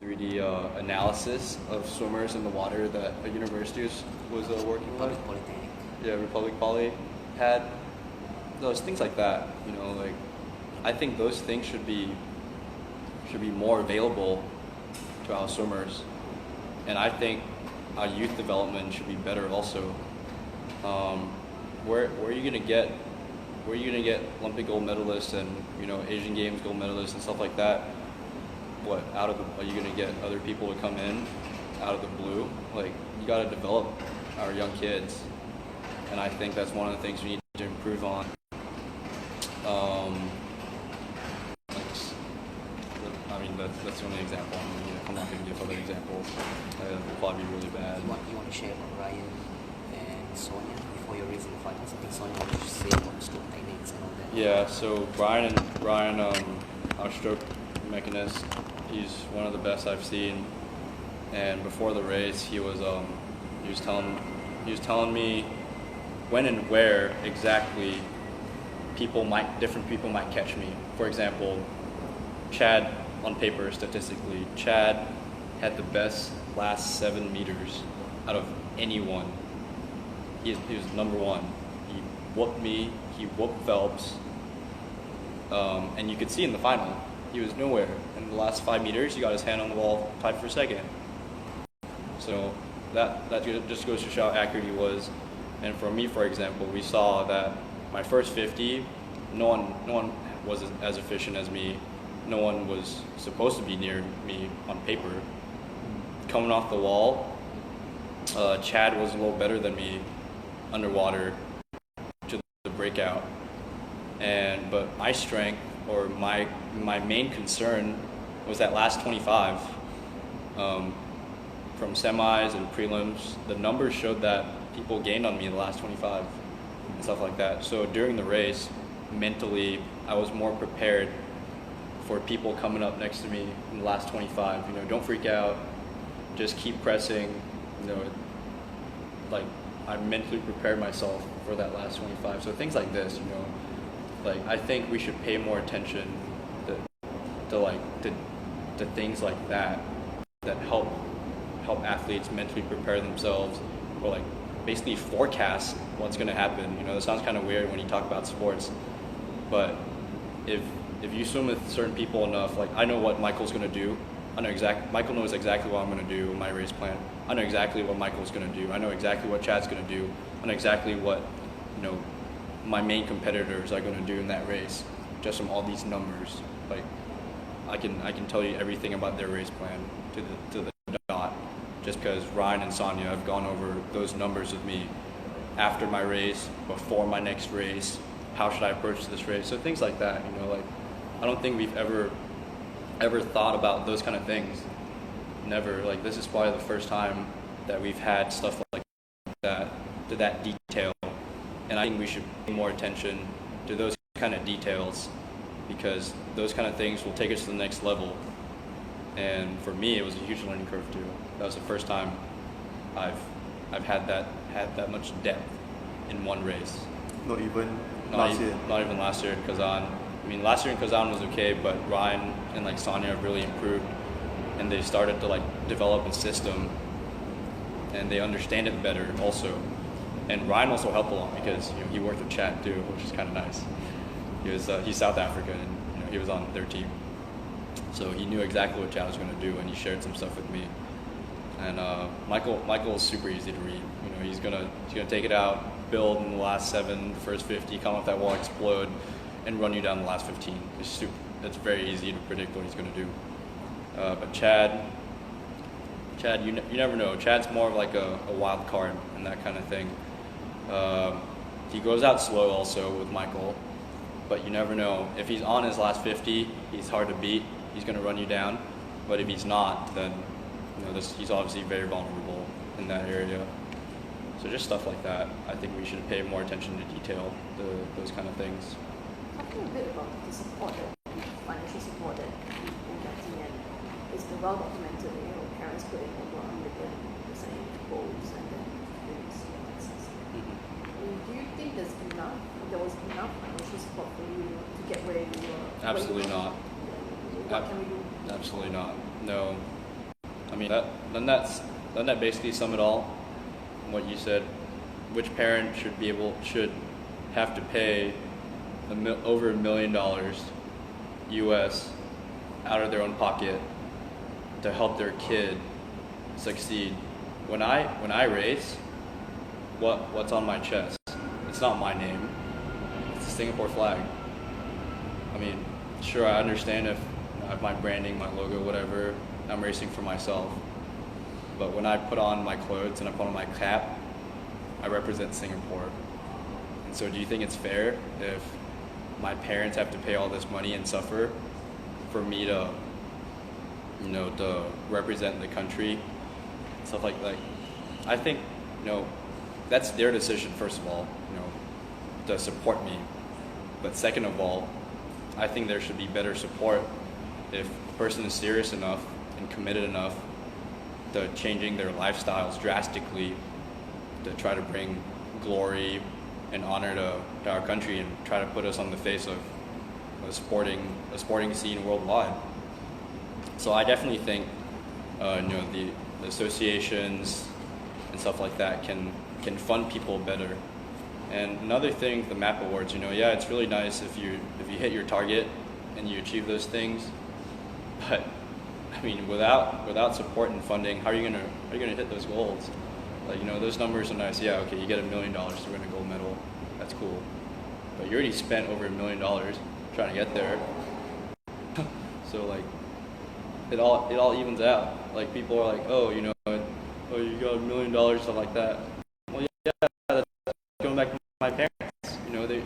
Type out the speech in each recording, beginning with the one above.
3D analysis of swimmers in the water that a university was working with. Public Polytechnic. Yeah, Republic Poly had those things like that. Like I think those things should be more available to our swimmers, and I think our youth development should be better also. Where are you gonna get Olympic gold medalists and Asian Games gold medalists and stuff like that? What are you gonna get other people to come in out of the blue? Like you got to develop our young kids, and I think that's one of the things we need to improve on. I mean that's the only example. I'm not gonna give other examples. That would probably be really bad. You want to share about Ryan and Sonia before your race in the finals? I think Sonia wanted to say about the stroke techniques and all that. Yeah, so Brian, our stroke mechanist, he's one of the best I've seen. And before the race, he was telling me when and where exactly different people might catch me. For example, Chad, on paper, statistically, Chad had the best last 7 meters out of anyone. He was number one. He whooped me. He whooped Phelps. And you could see in the final, he was nowhere. In the last 5 meters, he got his hand on the wall, tied for second. So that just goes to show how accurate he was. And for me, for example, we saw that my first 50, no one was as efficient as me. No one was supposed to be near me on paper. Coming off the wall, Chad was a little better than me underwater to the breakout. But my strength, or my main concern, was that last 25. From semis and prelims, the numbers showed that people gained on me in the last 25 and stuff like that. So during the race, mentally, I was more prepared for people coming up next to me in the last 25. Don't freak out, just keep pressing. Like I mentally prepared myself for that last 25. So things like this, like I think we should pay more attention to things like that help athletes mentally prepare themselves, or like basically forecast what's going to happen. That sounds kind of weird when you talk about sports, but if you swim with certain people enough, like I know what Michael's going to do. Michael knows exactly what I'm going to do in my race plan. I know exactly what Michael's going to do. I know exactly what Chad's going to do. I know exactly what my main competitors are going to do in that race, just from all these numbers. Like I can tell you everything about their race plan to the dot, just because Ryan and Sonia have gone over those numbers with me after my race, before my next race. How should I approach this race? So things like that. Like I don't think we've ever thought about those kind of things. Never. Like this is probably the first time that we've had stuff like that, to that detail. And I think we should pay more attention to those kind of details, because those kind of things will take us to the next level. And for me, it was a huge learning curve too. That was the first time I've had that much depth in one race. Not even Not last year. Not even last year in Kazan. I mean, last year in Kazan was okay, but Ryan and like Sonia have really improved, and they started to like develop a system, and they understand it better also. And Ryan also helped a lot because he worked with Chad too, which is kind of nice. He's South African, and he was on their team, so he knew exactly what Chad was going to do, and he shared some stuff with me. And Michael is super easy to read. He's gonna take it out, build in the last 7, first 50, come off that wall, explode, and run you down the last 15. It's very easy to predict what he's gonna do. But Chad, you never know. Chad's more of like a wild card and that kind of thing. He goes out slow also with Michael, but you never know. If he's on his last 50, he's hard to beat. He's gonna run you down. But if he's not, then he's obviously very vulnerable in that area. So just stuff like that. I think we should pay more attention to detail, those kind of things. Talking a bit about the support, financial support that people getting, and it's been well documented. Parents putting over 100% goals and then expenses. Do you think there was enough financial support for you to get where you were? Absolutely not. What can we do? Absolutely not. No. mean, doesn't that basically sum it all? What you said, which parent should have to pay over $1 million U.S. out of their own pocket to help their kid succeed? When I race, what's on my chest? It's not my name. It's the Singapore flag. I mean, sure, I understand if I have my branding, my logo, whatever. I'm racing for myself. But when I put on my clothes and I put on my cap, I represent Singapore. And so do you think it's fair if my parents have to pay all this money and suffer for me to, to represent the country, stuff like that? I think, that's their decision, first of all, to support me. But second of all, I think there should be better support if a person is serious enough and committed enough to changing their lifestyles drastically to try to bring glory and honor to our country and try to put us on the face of a sporting scene worldwide. So I definitely think the associations and stuff like that can fund people better. And another thing, the MAP Awards, it's really nice if you hit your target and you achieve those things, but I mean, without support and funding, how are you gonna hit those goals? Like, those numbers are nice. Yeah, okay, you get $1 million to win a gold medal. That's cool. But you already spent over $1 million trying to get there. So like, it all evens out. Like, people are like, oh, you got $1 million, stuff like that. Well, yeah, that's going back to my parents.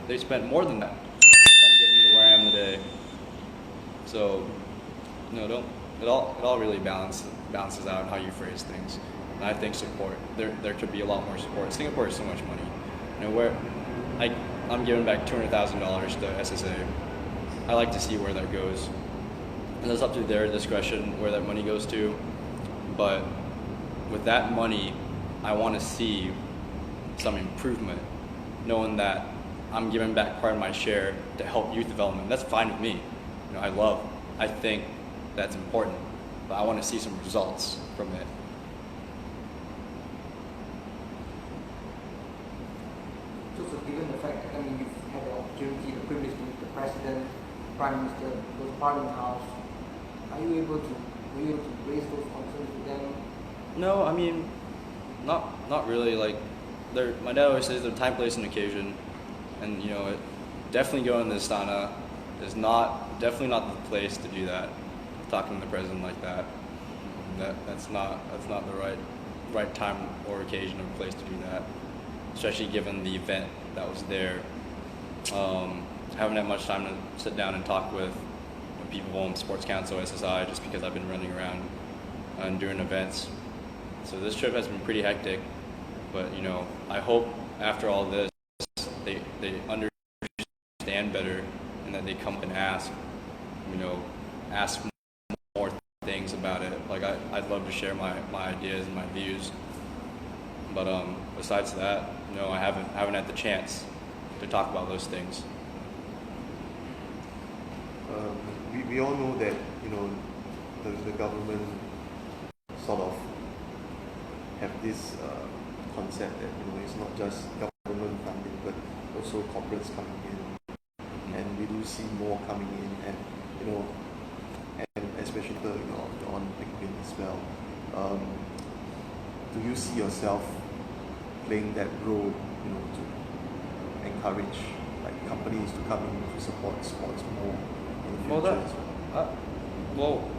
They spent more than that trying to get me to where I am today. So, it all really balances out in how you phrase things. And I think support, there could be a lot more support. Singapore has so much money. Where I'm giving back $200,000 to SSA. I like to see where that goes. And it's up to their discretion where that money goes to. But with that money, I want to see some improvement, knowing that I'm giving back part of my share to help youth development. That's fine with me. I think that's important, but I want to see some results from it. So given the fact that you've had the opportunity, the privilege to meet the president, prime minister, go to Parliament House, were you able to raise those concerns with them? No, I mean, not really. Like, my dad always says there's time, place, and occasion, and definitely going to Istana is definitely not the place to do that. Talking to the president like that, that's not the right time or occasion or place to do that. Especially given the event that was there. Haven't had much time to sit down and talk with people in Sports Council, SSI, just because I've been running around and doing events. So this trip has been pretty hectic, but I hope after all this they understand better and that they come and ask more things about it. Like, I'd love to share my ideas and my views, but besides that, I haven't had the chance to talk about those things. We all know that the government sort of have this concept that it's not just government funding but also corporates coming in, and we do see more coming in, and and especially the Olympic win as well. Do you see yourself playing that role, to encourage companies to come in to support sports more in the future as well?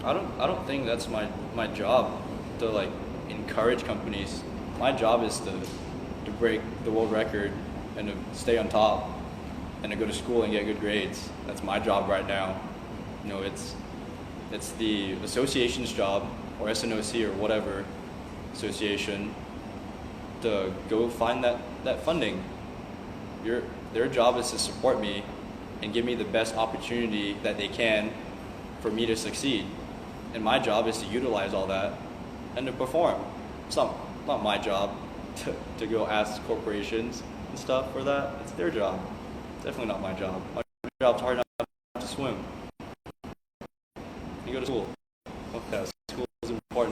I don't think that's my job to encourage companies. My job is to break the world record and to stay on top and to go to school and get good grades. That's my job right now. It's the association's job, or SNOC or whatever association, to go find that funding. Their job is to support me and give me the best opportunity that they can for me to succeed. And my job is to utilize all that and to perform. It's not my job to go ask corporations and stuff for that. It's their job. It's definitely not my job. My job's hard enough to swim. You go to school. Okay, school is important.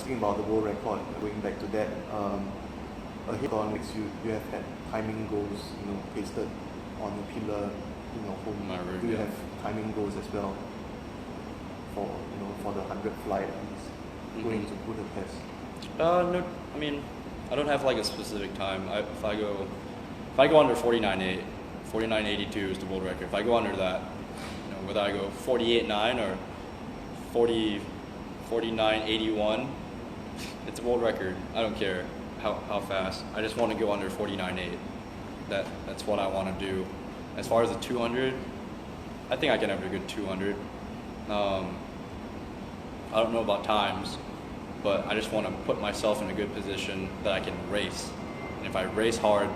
asking about the world record, going back to that, ahead on Olympics, you have had timing goals, pasted on the pillar in your home. My room, Do you yeah. have timing goals as well for the 100th flight at least, going to Budapest? No, I mean, I don't have like a specific time. If I go under 49.8, 49.82 is the world record. If I go under that, whether I go 48.9 or 49.81, it's a world record. I don't care how fast. I just want to go under 49.8. That's what I want to do. As far as the 200, I think I can have a good 200. I don't know about times, but I just want to put myself in a good position that I can race. And if I race hard,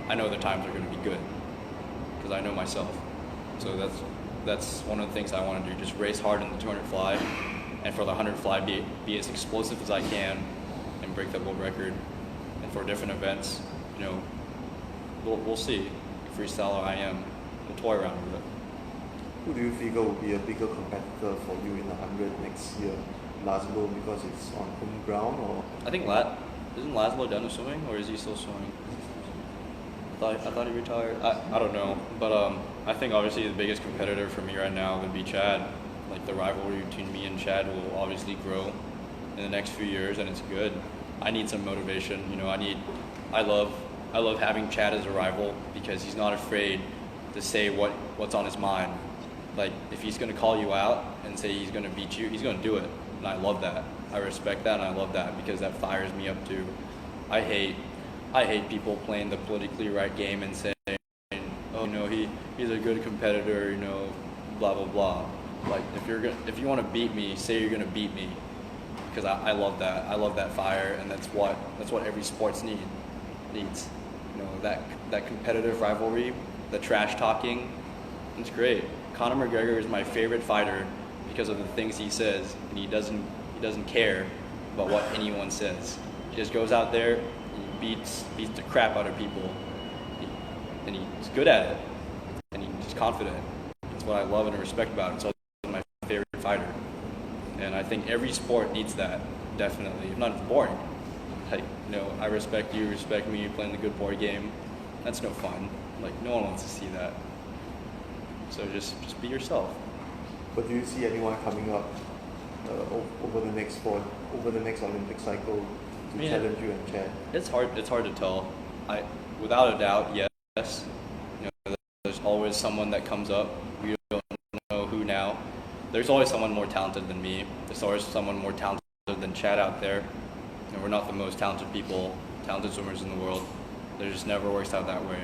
I know the times are going to be good because I know myself. So that's one of the things I want to do, just race hard in the 200 fly, and for the 100 fly be as explosive as I can and break that world record. And for different events, we'll see. Freestyle or IM, we'll toy around with it. Who do you figure will be a bigger competitor for you in the 100 next year? Laszlo, because it's on home ground, or? I think isn't Laszlo done with swimming, or is he still swimming? I thought he retired. I don't know, but I think obviously the biggest competitor for me right now would be Chad. Like the rivalry between me and Chad will obviously grow in the next few years, and it's good. I need some motivation. I love having Chad as a rival because he's not afraid to say what's on his mind. Like if he's going to call you out and say he's going to beat you, he's going to do it. And I love that. I respect that, and I love that because that fires me up too. I hate people playing the politically right game and saying, oh, he's a good competitor, blah blah blah. Like if you want to beat me, say you're going to beat me, because I love that. I love that fire, and that's what every sports needs. That competitive rivalry, the trash talking, it's great. Conor McGregor is my favorite fighter because of the things he says, and he doesn't care about what anyone says. He just goes out there, he beats the crap out of people, and he's good at it, and he's confident. That's what I love and respect about him. So he's my favorite fighter, and I think every sport needs that, definitely. If not, it's boring. Like, I respect you, respect me, playing the good board game. That's no fun. Like, no one wants to see that. So just be yourself. But do you see anyone coming up over the next Olympic cycle to challenge you and Chad? It's hard to tell. Without a doubt, yes. There's always someone that comes up. We don't know who now. There's always someone more talented than me. There's always someone more talented than Chad out there. We're not the most talented swimmers in the world. It just never works out that way.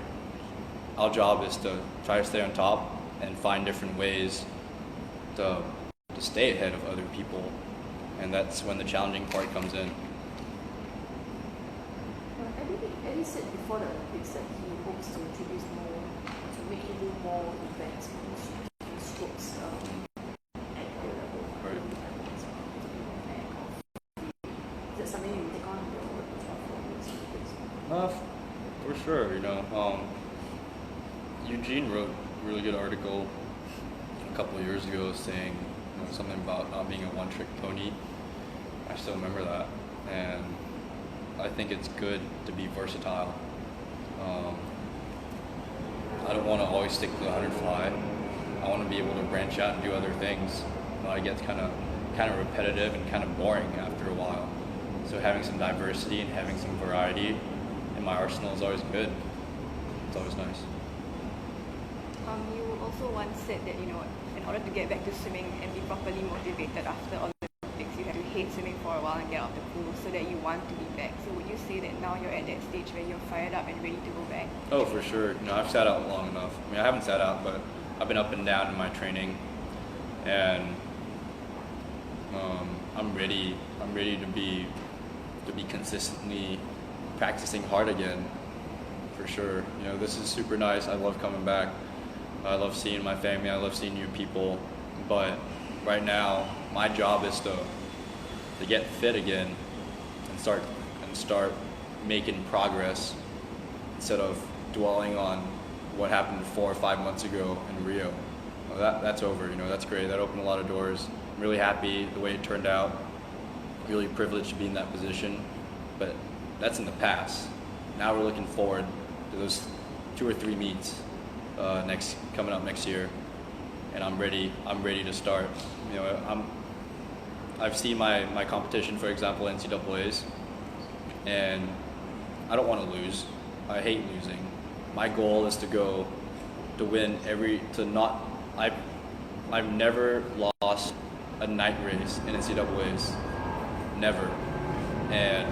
Our job is to try to stay on top and find different ways to stay ahead of other people, and that's when the challenging part comes in. Eddie said before the Olympics that he hopes to introduce to make you do more events, more strokes at your level. Right. Is that something you take on the Olympics? For sure, Eugene wrote a really good article a couple of years ago saying something about not being a one-trick pony. I still remember that, and I think it's good to be versatile. I don't want to always stick to the 100 fly. I want to be able to branch out and do other things. It gets kind of repetitive and kind of boring after a while. So having some diversity and having some variety in my arsenal is always good. It's always nice. You also once said that, in order to get back to swimming and be properly motivated after Olympics, you have to hate swimming for a while and get out of the pool so that you want to be back. So would you say that now you're at that stage where you're fired up and ready to go back? Oh, for sure. I've sat out long enough. I haven't sat out, but I've been up and down in my training, and I'm ready. I'm ready to be consistently practicing hard again. For sure. This is super nice. I love coming back. I love seeing my family. I love seeing new people. But right now, my job is to get fit again and start making progress instead of dwelling on what happened 4 or 5 months ago in Rio. That's over. That's great. That opened a lot of doors. I'm really happy the way it turned out. really privileged to be in that position, but that's in the past. Now we're looking forward to those 2 or 3 meets coming up next year, and I'm ready to start. You know, I've seen my competition, for example, NCAA's, and I don't want to lose. I hate losing. My goal is to win I've never lost a night race in NCAA's, never, and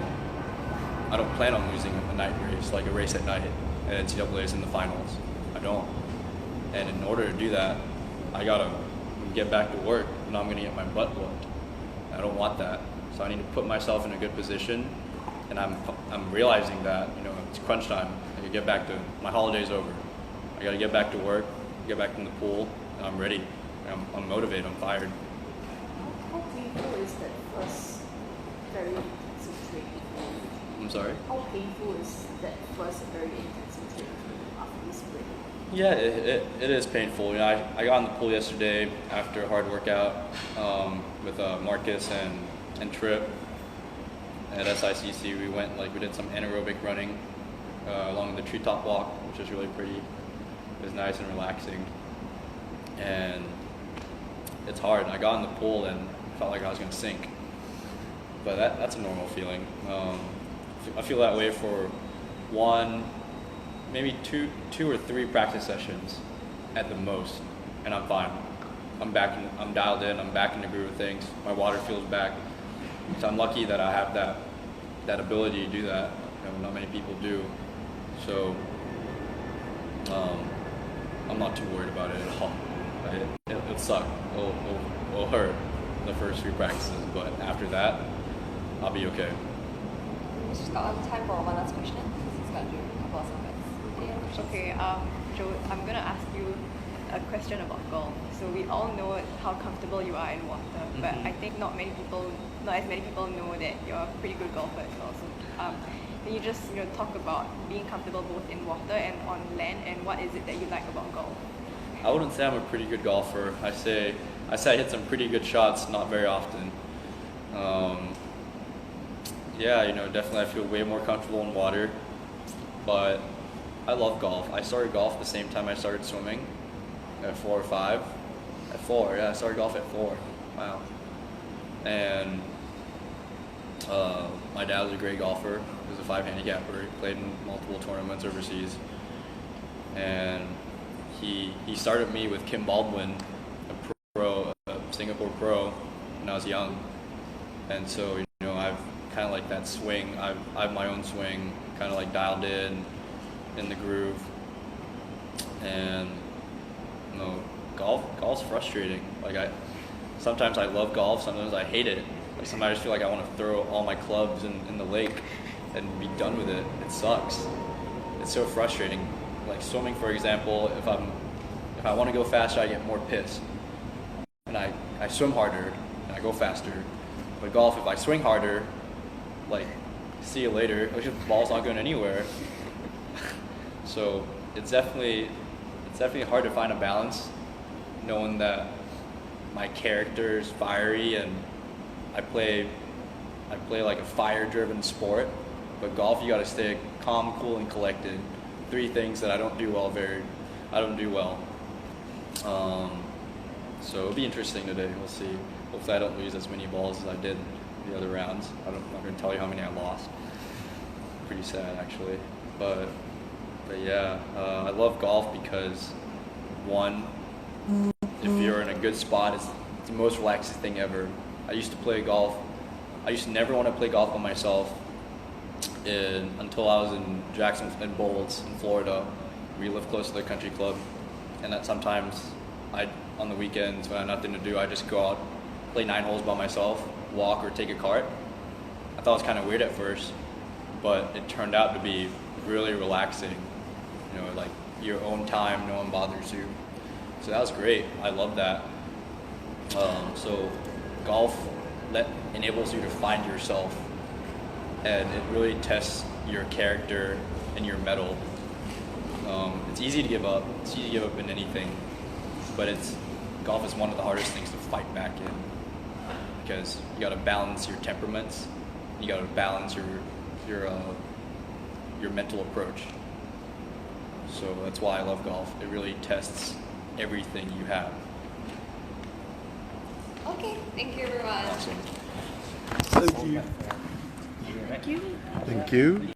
I don't plan on losing a night race, like a race at night at NCAA's in the finals. I don't. And in order to do that, I gotta get back to work, and I'm gonna get my butt whooped. I don't want that. So I need to put myself in a good position, and I'm realizing that, you know, it's crunch time. I gotta get back to, my holiday's over. I gotta get back to work, get back in the pool, and I'm ready. I'm motivated, I'm fired. How painful is that first very intensive training for you? I'm sorry? How painful is that first very intensive training for you after this break? Yeah, it is painful. You know, I got in the pool yesterday after a hard workout with Marcus and Trip at SICC. We did some anaerobic running along the treetop walk, which was really pretty. It was nice and relaxing. And it's hard. I got in the pool and felt like I was going to sink. But that's a normal feeling. I feel that way for maybe two or 3 practice sessions at the most, and I'm fine. I'm dialed in, I'm back in the groove of things. My water feels back. So I'm lucky that I have that ability to do that. You know, not many people do. So I'm not too worried about it at all. It'll suck. It'll hurt the first 3 practices, but after that, I'll be okay. Just got time for one last question. He's got to do a couple of seconds. Any other questions? Okay, Joe, I'm gonna ask you a question about golf. So we all know how comfortable you are in water, but I think not as many people know that you're a pretty good golfer as well. So can you just talk about being comfortable both in water and on land, and what is it that you like about golf? I wouldn't say I'm a pretty good golfer. I say I hit some pretty good shots, not very often. Yeah, definitely I feel way more comfortable in water, but I love golf. I started golf the same time I started swimming, at 4 or 5. At 4, yeah, I started golf at 4. Wow. And my dad was a great golfer. He was a 5 handicapper. He played in multiple tournaments overseas. And he started me with Kim Baldwin, a Singapore pro, when I was young. And so, I've kind of like that swing. I have my own swing, kind of like dialed in the groove. And golf's frustrating. Sometimes I love golf, sometimes I hate it. Sometimes I just feel like I want to throw all my clubs in the lake and be done with it. It sucks. It's so frustrating. Like swimming, for example, if I want to go faster, I get more pissed. And I swim harder and I go faster. But golf, if I swing harder, see you later, the ball's not going anywhere. So it's definitely hard to find a balance, knowing that my character is fiery and I play like a fire-driven sport. But golf, you got to stay calm, cool, and collected. 3 things that I don't do well. So it'll be interesting today. We'll see. Hopefully, I don't lose as many balls as I did the other rounds. I'm not going to tell you how many I lost. Pretty sad, actually. But yeah, I love golf because, one, if you're in a good spot, it's the most relaxing thing ever. I used to play golf. I used to never want to play golf by myself until I was in Jackson and Bowles in Florida. We live close to the country club, and that sometimes on the weekends when I have nothing to do, I just go out, play 9 holes by myself, walk or take a cart. I thought it was kind of weird at first, but it turned out to be really relaxing. Like your own time, no one bothers you. So that was great. I love that. So golf enables you to find yourself, and it really tests your character and your mettle. It's easy to give up. It's easy to give up in anything, but golf is one of the hardest things to fight back in, because you got to balance your temperaments. You got to balance your mental approach. So that's why I love golf. It really tests everything you have. Okay, thank you everyone. Awesome. Thank you. Thank you.